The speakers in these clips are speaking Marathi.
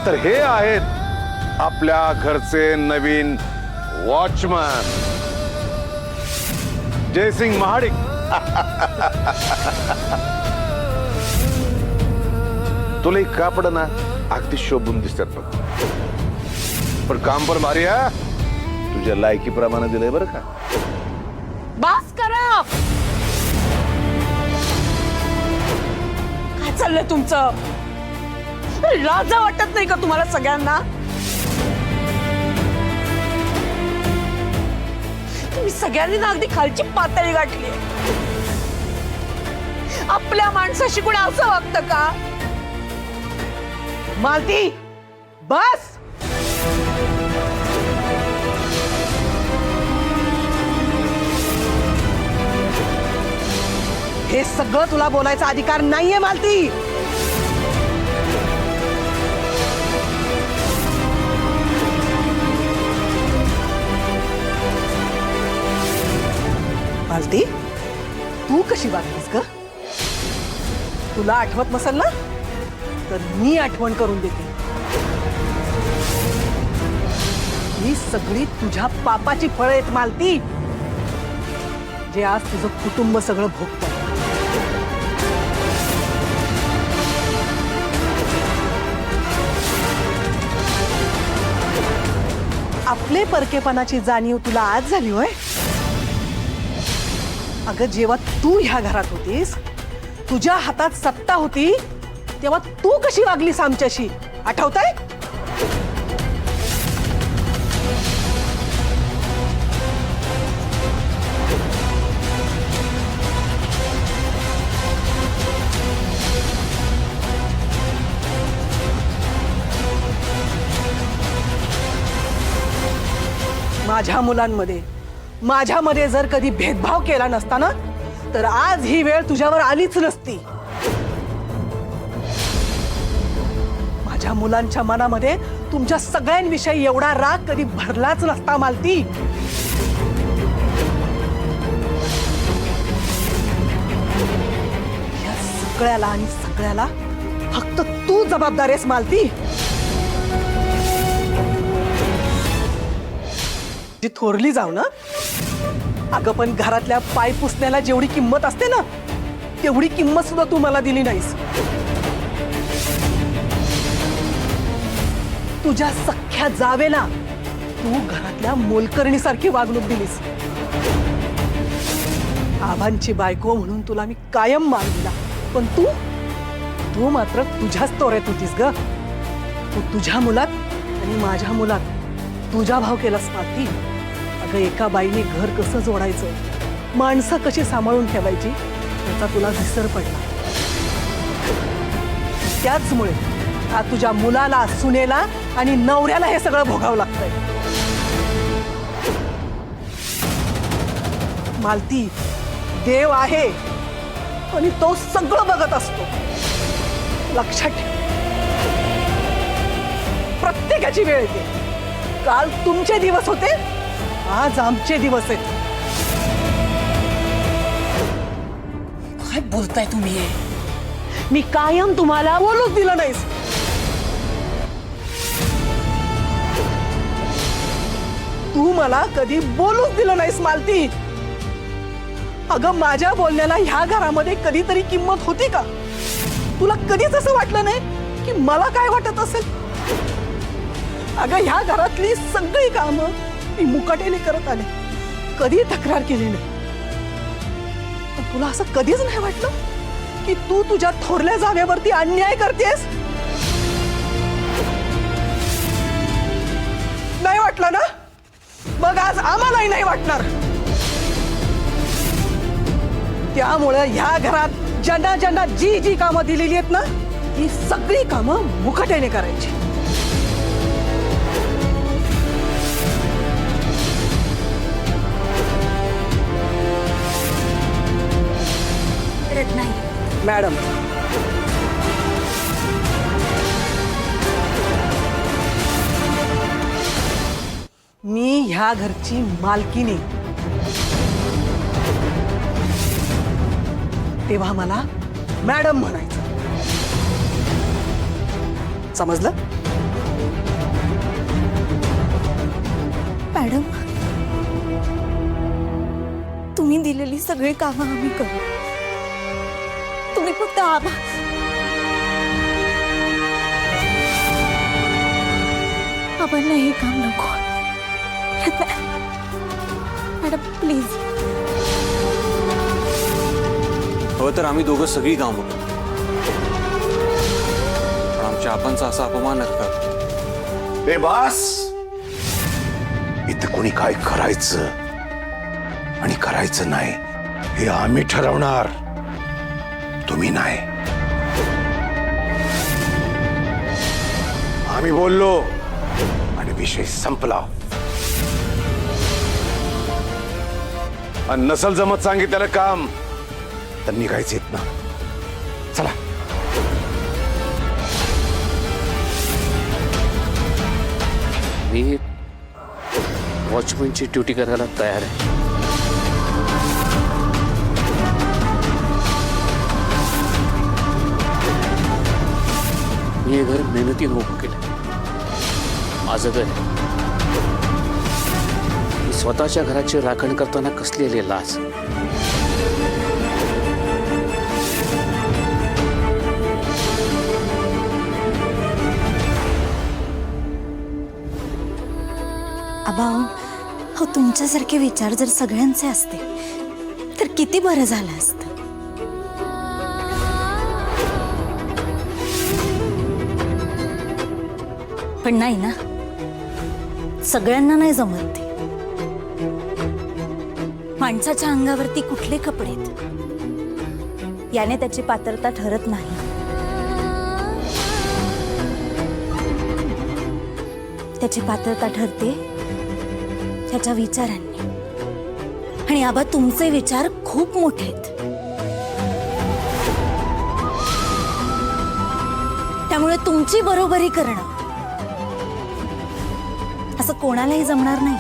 तर हे आहेत आपल्या घरचे नवीन वॉचमॅन जयसिंग महाडिक। तुला एक कापड ना अगदी शोभून दिसतात बघ, पण काम पण भारी आहे, तुझ्या लायकीप्रमाणे दिलंय बरं का। बस करा, काय चाललंय तुमचं? लाजा वाटत नाही का तुम्हाला सगळ्यांना? तुम्ही सगळ्यांनी ना अगदी खालची पातळी गाठली। आपल्या माणसाशी कोणी असं वागतं का? मालती बस। हे सगळं तुला बोलायचा अधिकार नाहीये मालती। मालती तू कशी वागलीस ग? तुला आठवत नसेल ना तर मी आठवण करून देते। ही सगळी तुझ्या पापाची फळं आहेत मालती, जे आज तुझं कुटुंब सगळं भोगतं। आपले परकेपणाची जाणीव तुला आज झाली होय? अगं जेव्हा तू ह्या घरात होतीस, तुझ्या हातात सत्ता होती, तेव्हा तू कशी वागलीस आमच्याशी आठवतंय? माझ्यामध्ये जर कधी भेदभाव केला नसता ना तर आज ही वेळ तुझ्यावर आलीच नसती। माझ्या मुलांच्या मनामध्ये तुमच्या सगळ्यांविषयी एवढा राग कधी भरलाच नसता मालती। या सगळ्याला आणि सगळ्याला फक्त तू जबाबदार आहेस मालती। जी थोरली जाऊ ना, अगं पण घरातल्या पाय पुसण्याला जेवढी किंमत असते ना तेवढी किंमत सुद्धा तू मला दिली नाहीस। तुझ्या सख्या जावेला तू घरातल्या मोलकरणीसारखी वागणूक दिलीस। आबांची बायको म्हणून तुला मी कायम मान दिला, पण तू मात्र तुझ्याच तोऱ्यात होतीस ग। तू तुझ्या मुलात आणि माझ्या मुलात तुझा भाव केलास मालती। अगं एका बाईने घर कसं जोडायचं, माणसं कशी सांभाळून ठेवायची याचा तुला विसर पडला। त्याचमुळे आज तुझ्या मुलाला, सुनेला आणि नवऱ्याला हे सगळं भोगावं लागतंय। मालती देव आहे आणि तो सगळं बघत असतो, लक्षात ठेव। प्रत्येकाची वेळ येते, काल तुमचे दिवस होते, आज आमचे दिवस आहेत। काय बोलताय तुम्ही? मी कायम तुम्हाला बोलूच दिलं नाहीस। तू मला कधी बोलूच दिलं नाहीस मालती। अगं माझ्या बोलण्याला ह्या घरामध्ये कधीतरी किंमत होती का? तुला कधीच असं वाटलं नाही की मला काय वाटत असेल? अगं ह्या घरातली सगळी कामं मी मुकाट्याने करत आले, कधी तक्रार केली नाही। पण तुला असं कधीच नाही वाटलं की तू तुझ्या थोरल्या जावेवरती अन्याय करतेस? नाही वाटलं ना? मग आज आम्हालाही नाही वाटणार। त्यामुळे ह्या घरात ज्यांना ज्यांना जी जी कामं दिलेली आहेत ना, ही सगळी कामं मुकाट्याने करायची। नाही मॅडम, मी ह्या घरची मालकीणी, तेव्हा मला मॅडम म्हणायचं, समजलं? मॅडम, तुम्ही दिलेली सगळी कामं आम्ही करू. तुम्ही फक्त आबांना हे काम नको. Madam please. हो तर आम्ही दोघं सगळी कामं करू, पण आमच्या आपांचा असा अपमान नका करू. ए बास, इथं कोणी काय करायचं आणि करायचं नाही हे आम्ही ठरवणार, तुम्ही नाही. आम्ही बोललो आणि विषय संपला. आणि नसल जमत सांगितलेलं काम तर निघायचं ना. चला. मी वॉचमनची ड्युटी करायला तयार आहे. मी हे घर मेहनतीनं उभं केलं. माझं घर आहे. मी स्वतःच्या घराची राखण करताना कसली आली लाज. आबा हो, तुमच्यासारखे विचार जर सगळ्यांचे असते तर किती बरं झालं असतं. पण नाही ना, सगळ्यांना नाही जमत ते. माणसाच्या अंगावरती कुठले कपडे आहेत याने त्याची पात्रता ठरत नाही. त्याची पात्रता ठरते त्याच्या विचारांनी. आणि आबा तुमचे विचार खूप मोठे आहेत, त्यामुळे तुमची बरोबरी करणं असं कोणालाही जमणार नाही.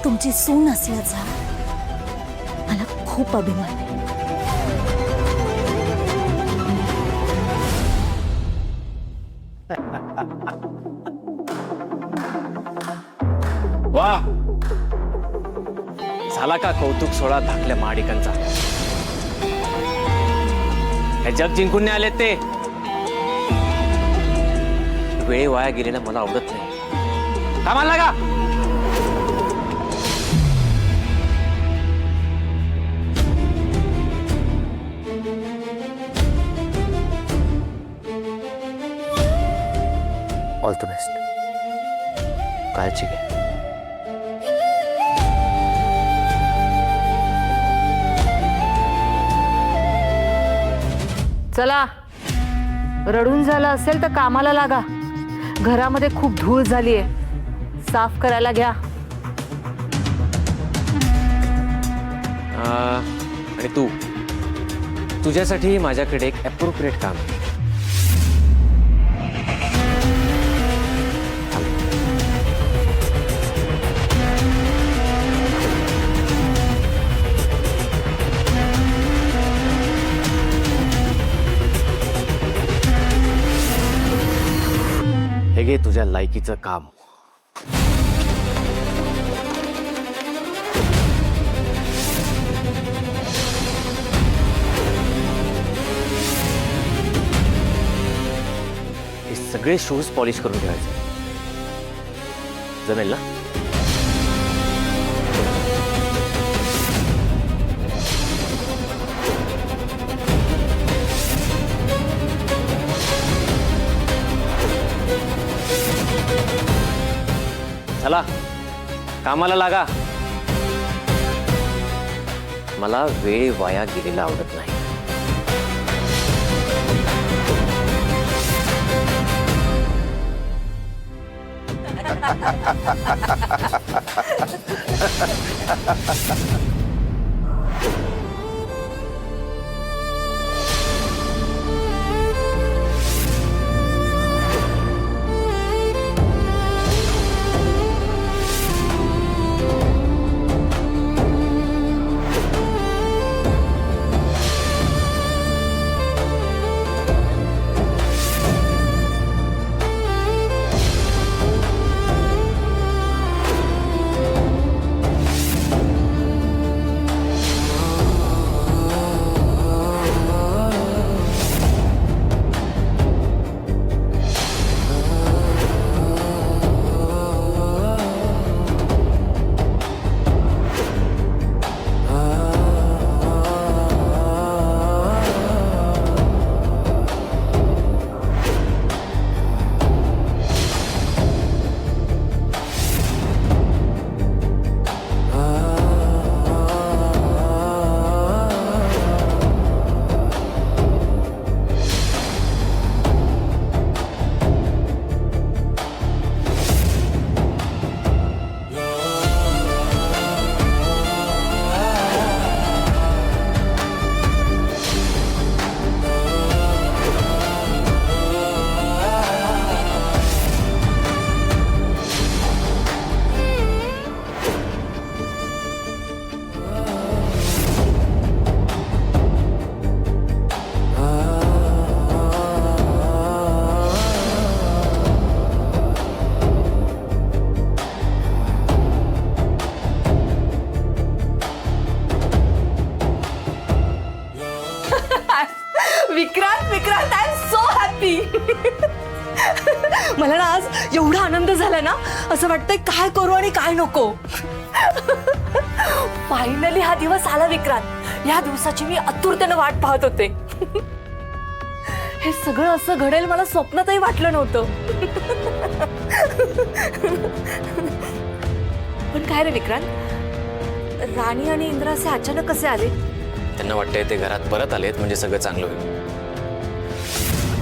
तुमची सून असल्याचा मला खूप अभिमान आहे. वा, झाला का कौतुक सोहळा धाकल्या महाडिकांचा? हे जग जिंकून नाही आले ते. वेळ वाया गेलेला मला आवडत नाही. कामाला लागा. All the best. काळजी घ्या. चला, रडून झालं असेल तर कामाला लागा. घरामध्ये खूप धूळ झालीये, साफ करायला घ्या. आणि तू, तुझ्यासाठी माझ्याकडे एक अप्रोप्रिएट काम आहे. हे घे तुझ्या लायकीचं काम. हे सगळे शूज पॉलिश करून ठेवायचे. जमेल ना? चला, कामाला लागा. मला वेळ वाया गेलेला आवडत नाही. Vikrant Vikrant I am so happy. मला ना आज एवढा आनंद झाला ना, असं वाटतंय काय करू आणि काय नको. फायनली हा दिवस आला विक्रांत. या दिवसाची मी आतुरतेने वाट पाहत होते. हे सगळं असं घडेल मला स्वप्नातही वाटलं नव्हतं. पण काय रे विक्रांत, राणी आणि इंद्रा असे अचानक कसे आले? त्यांना वाटतंय ते घरात परत आलेत म्हणजे सगळं चांगलं होईल.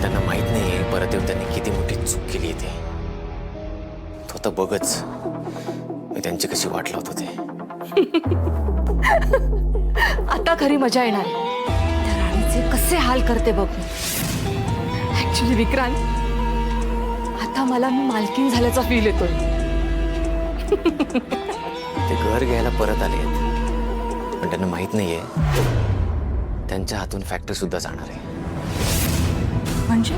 त्यांना माहित नाहीये परत येऊन त्यांनी किती मोठी चूक केली ते. तो आता बघच मी त्यांची कशी वाट लावत होते. आता खरी मजा येणार. त्या राणीचे कसे हाल करते बघ. ऍक्च्युली विक्रांत, आता मला मी मालकीण झाल्याचा फील येतोय. ते घर घ्यायला परत आलेत पण त्यांना माहित नाहीये त्यांच्या हातून फॅक्टरी सुद्धा जाणार आहे. म्हणजे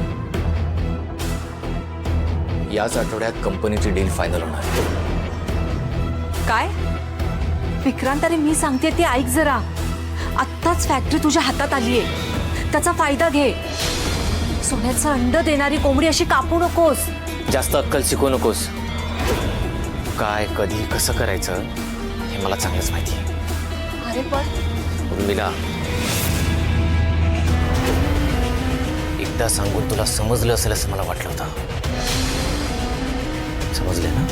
याच आठवड्यात कंपनीची डील फायनल होणार आहे. काय विक्रांत, अरे मी सांगते ते ऐक जरा. आत्ताच फॅक्टरी तुझ्या हातात आलीये, त्याचा फायदा घे. सोन्याचं अंड देणारी कोंबडी अशी कापू नकोस. जास्त अक्कल शिकवू नकोस. काय कधी कसं करायचं हे मला चांगलंच माहिती आहे. अरे पण उर्मिला, एकदा सांगून तुला समजलं असेल असं मला वाटलं होतं. समजले ना?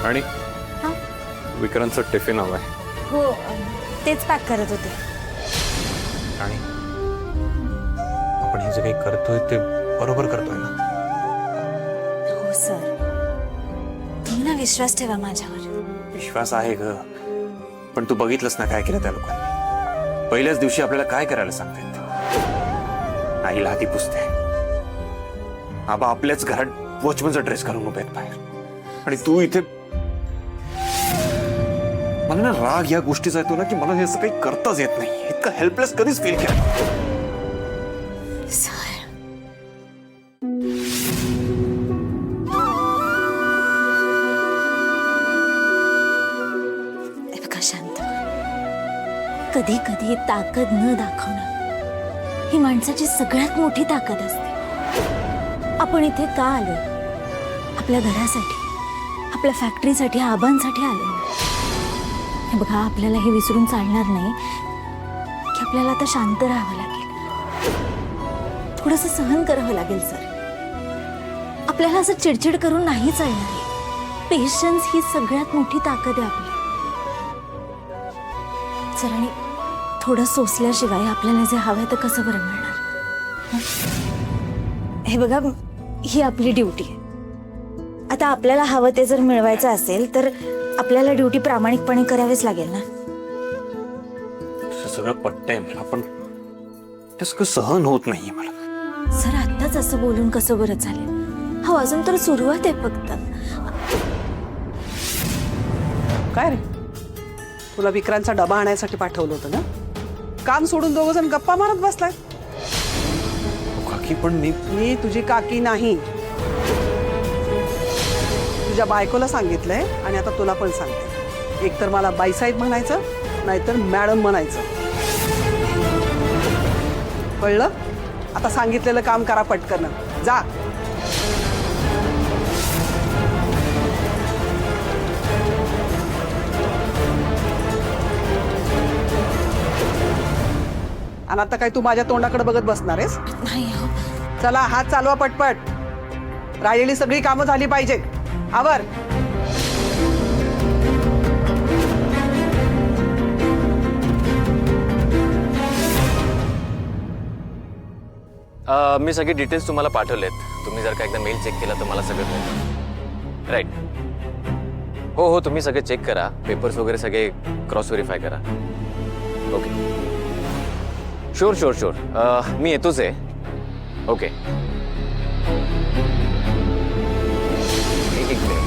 आणि विक्रांतचं टिफिन हवं आहे. हो, तेच पॅक करत होते. आणि आपण हे जे काही करतोय ते बरोबर करतोय ना? हो सर, तुम्ही ना विश्वास ठेवा माझ्यावर. विश्वास आहे ग, पण तू बघितलंस ना काय केलं त्या लोकांनी. पहिल्याच दिवशी आपल्याला काय करायला सांगतायत. आईला हाती पुसते. आबा आपल्याच घरात वॉचमनचा ड्रेस घालून उभे आहेत बाहेर, आणि तू इथे. मला ना राग या गोष्टीचा येतो ना की मला हे असं काही करताच येत नाही. इतकं हेल्पलेस कधीच फील केलं. सर, हे बघा शांत, कधी कधी ताकद न दाखवणं ही माणसाची सगळ्यात मोठी ताकद असते. आपण इथे का आलो? आपल्या घरासाठी, आपल्या फॅक्टरीसाठी, आबांसाठी आलो. हे बघा, आपल्याला हे विसरून चालणार नाही की आपल्याला आता शांत राहावं लागेल. थोडंसं सहन करावं लागेल सर. आपल्याला असं चिडचिड करून नाही चालणार आहे. पेशन्स ही सगळ्यात मोठी ताकद आहे आपली. सर, आणि थोडं सोसल्याशिवाय आपल्याला जे हवंय तर कसं बरं मिळणार? हे बघा, ही आपली ड्युटी आहे. आता आपल्याला हवं ते जर मिळवायचं असेल तर आपल्याला ड्युटी प्रामाणिकपणे करावीच लागेल ना. सगळं पटतंय मला, पण ते सगळं सहन होत नाहीये मला. सर, आत्ताच असं बोलून कसं बरं चालेल? हो, अजून तर सुरुवात आहे फक्त. काय रे, तुला विक्रांतचा डबा आणायसाठी पाठवलं होतं ना? काम सोडून दोघ जण गप्पा मारत बसलाय. काकी, पण मी तुझी काकी नाही. तुझ्या बायकोला सांगितलंय आणि आता तुला पण सांगते, एक तर मला बाईसाहेब म्हणायचं नाहीतर मॅडम म्हणायचं, कळलं? आता सांगितलेलं काम करा पटकन, जा. आणि आता काय तू माझ्या तोंडाकडे बघत बसणार आहेस? नाही हो. चला हात चालवा पटपट, राहिलेली सगळी कामं झाली पाहिजेत. आवर. मी सगळे डिटेल्स तुम्हाला पाठवलेत. तुम्ही जर का एकदा मेल चेक केला तर मला सगळं मिळेल. राईट. हो हो, तुम्ही सगळे चेक करा, पेपर्स वगैरे सगळे क्रॉस व्हेरीफाय करा. ओके. शुअर शुअर शुअर, मी येतोच आहे. ओके. एक मिनिट,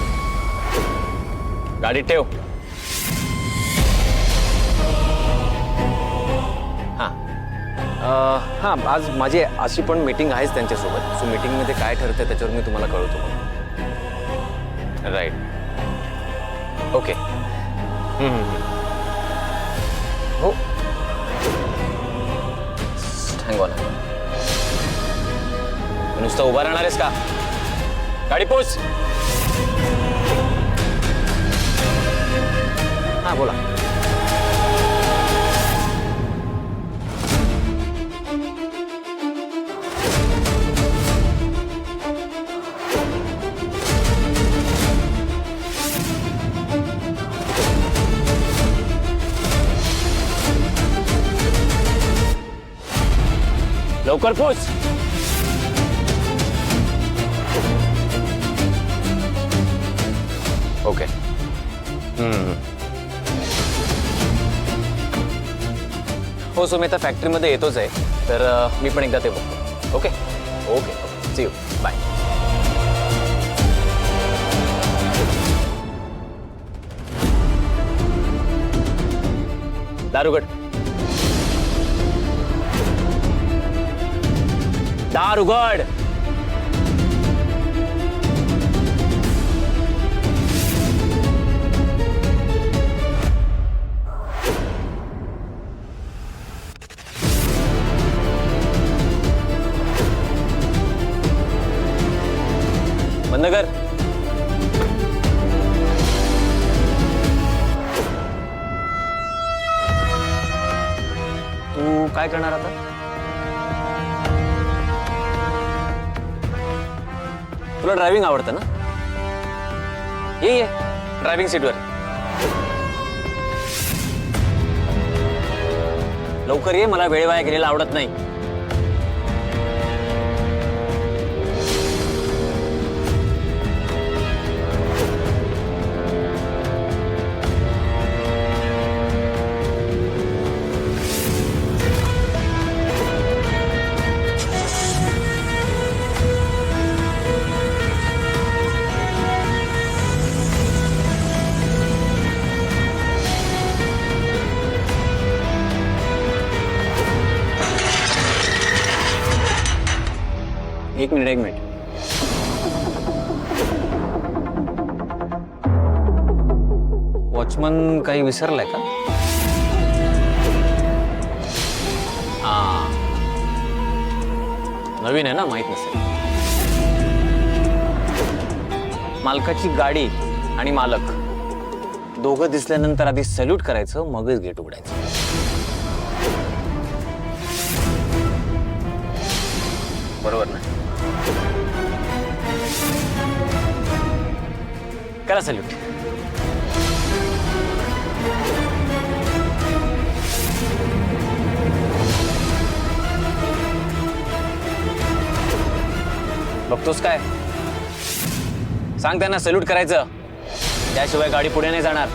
गाडी ठेव. हां, आज माझी अशी पण मीटिंग आहेच त्यांच्यासोबत. सो मीटिंगमध्ये काय ठरतं त्याच्यावर मी तुम्हाला कळवतो. राईट. ओके. हो, हँग ऑन. नुसतं उभा राहणार आहेस का? गाडी पोच. हां, बोला. लवकर पोच. ओके. हो, सो मी आता फॅक्टरीमध्ये येतोच आहे, तर मी पण एकदा ते बघतो. Okay okay. See you. Bye. दारुगड. दार उघड. बंद कर. तू काय करणार आता? तुला ड्रायव्हिंग आवडतं ना? ये ड्रायव्हिंग सीटवर. लवकर ये, मला वेळ वाया गेलेला आवडत नाही. एक मिनिट. वॉचमन काही विसरलाय का? हा, नवीन आहे ना, माहित नसेल. मालकाची गाडी आणि मालक दोघं दिसल्यानंतर आधी सल्यूट करायचं, मगच गेट उघडायचं. बरोबर ना? करा सल्यूट. बघतोस काय? सांग त्यांना सल्यूट करायचं, त्याशिवाय गाडी पुढे नाही जाणार.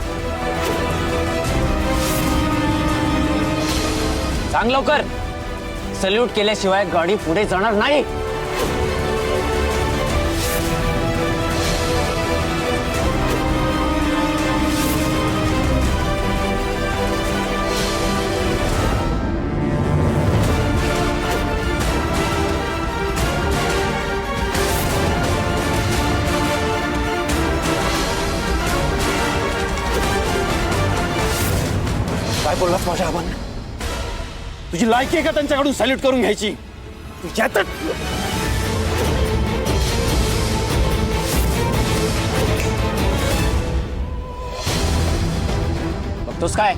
सांग लवकर. सल्यूट केल्याशिवाय गाडी पुढे जाणार नाही. बोललास माझ्या आबांना? तुझी लायकी आहे का त्यांच्याकडून सॅल्यूट करून घ्यायची? तुझ्यातच बघतोस काय?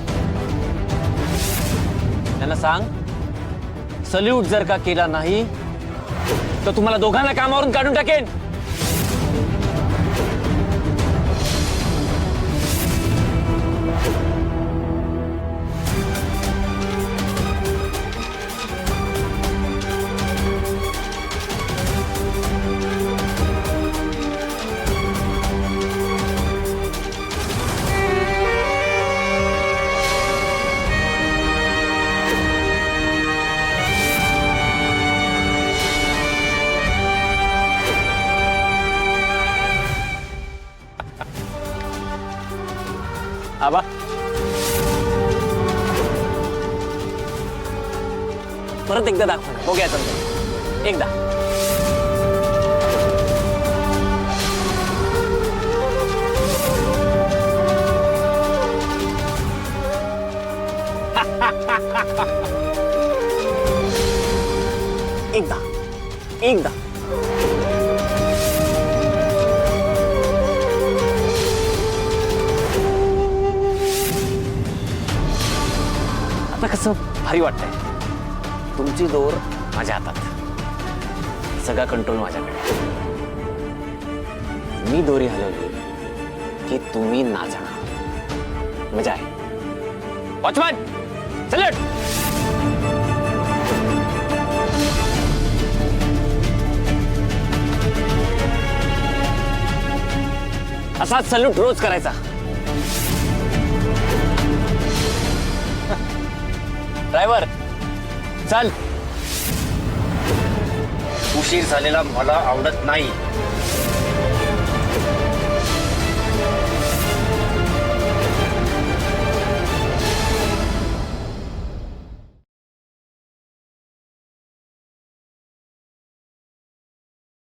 त्यांना सांग, सल्यूट जर का केला नाही तर तुम्हाला दोघांना कामावरून काढून टाकेन. आबा, परत एकदा दाखव ना, बघूया समजा. एकदा एकदा एकदा आता कसं भारी वाटतंय. तुमची दोर माझ्या हातात, सगळा कंट्रोल माझ्याकडे. मी दोरी हलवली की तुम्ही नाचणार. मजा आहे. Watchman salute. असाच सल्यूट रोज करायचा. ड्रायव्हर चल. उशीर झालेला मला आवडत नाही.